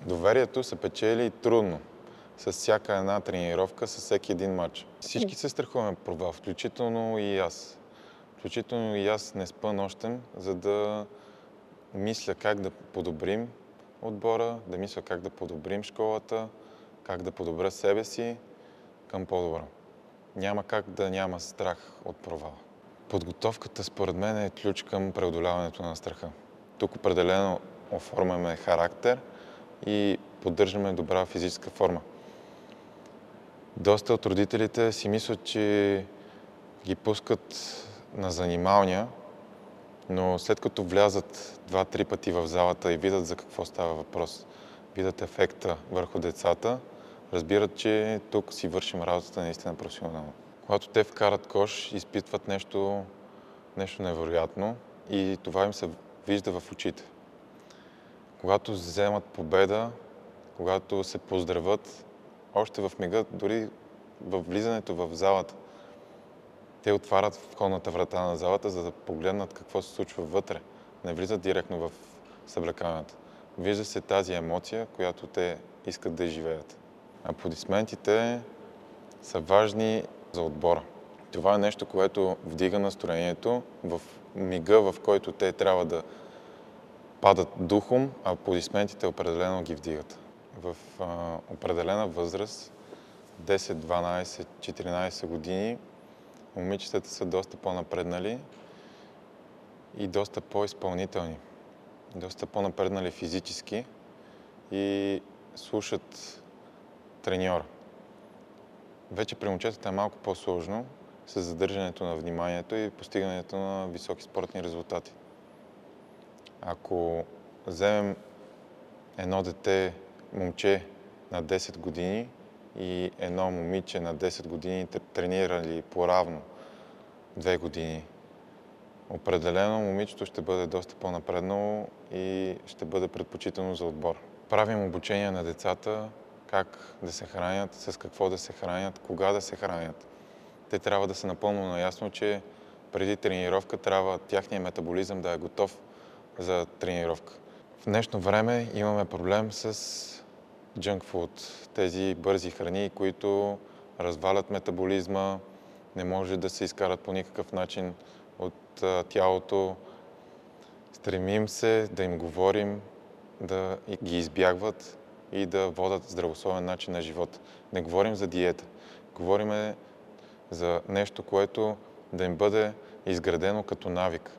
Доверието се печели трудно, с всяка една тренировка, с всеки един матч. Всички се страхуваме провал, включително и аз. Включително и аз не спа нощем, за да мисля как да подобрим отбора, да мисля как да подобрим школата, как да подобря себе си към по-добро. Няма как да няма страх от провала. Подготовката според мен е ключ към преодоляването на страха. Тук определено оформяме характер и поддържаме добра физическа форма. Доста от родителите си мислят, че ги пускат на занималния, но след като влязат 2-3 пъти в залата и видят за какво става въпрос, видят ефекта върху децата, разбират, че тук си вършим работата наистина професионално. Когато те вкарат кош, изпитват нещо невероятно и това им се вижда в очите. Когато вземат победа, когато се поздравят, още в мига, дори в влизането в залата, те отварят входната врата на залата, за да погледнат какво се случва вътре. Не влизат директно в съблекалната. Вижда се тази емоция, която те искат да изживеят. Аплодисментите са важни за отбора. Това е нещо, което вдига настроението в мига, в който те трябва да падат духом, а аплодисментите определено ги вдигат. В определена възраст, 10, 12, 14 години, момичетата са доста по-напреднали и доста по-изпълнителни, доста по-напреднали физически и слушат треньора. Вече при момчетата е малко по-сложно с задържането на вниманието и постигането на високи спортни резултати. Ако вземем едно дете, момче на 10 години и едно момиче на 10 години, тренирали по-равно 2 години, определено момичето ще бъде доста по-напреднало и ще бъде предпочитано за отбор. Правим обучение на децата как да се хранят, с какво да се хранят, кога да се хранят. Те трябва да са напълно наясно, че преди тренировка трябва тяхният метаболизъм да е готов за тренировка. В днешно време имаме проблем с junk food, тези бързи храни, които развалят метаболизма, не може да се изкарат по никакъв начин от тялото. Стремим се да им говорим да ги избягват и да водят здравословен начин на живот. Не говорим за диета, говорим за нещо, което да им бъде изградено като навик.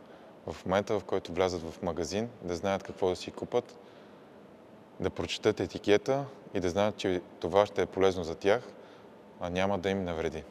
В момента, в който влязат в магазин, да знаят какво да си купат, да прочетат етикета и да знаят, че това ще е полезно за тях, а няма да им навреди.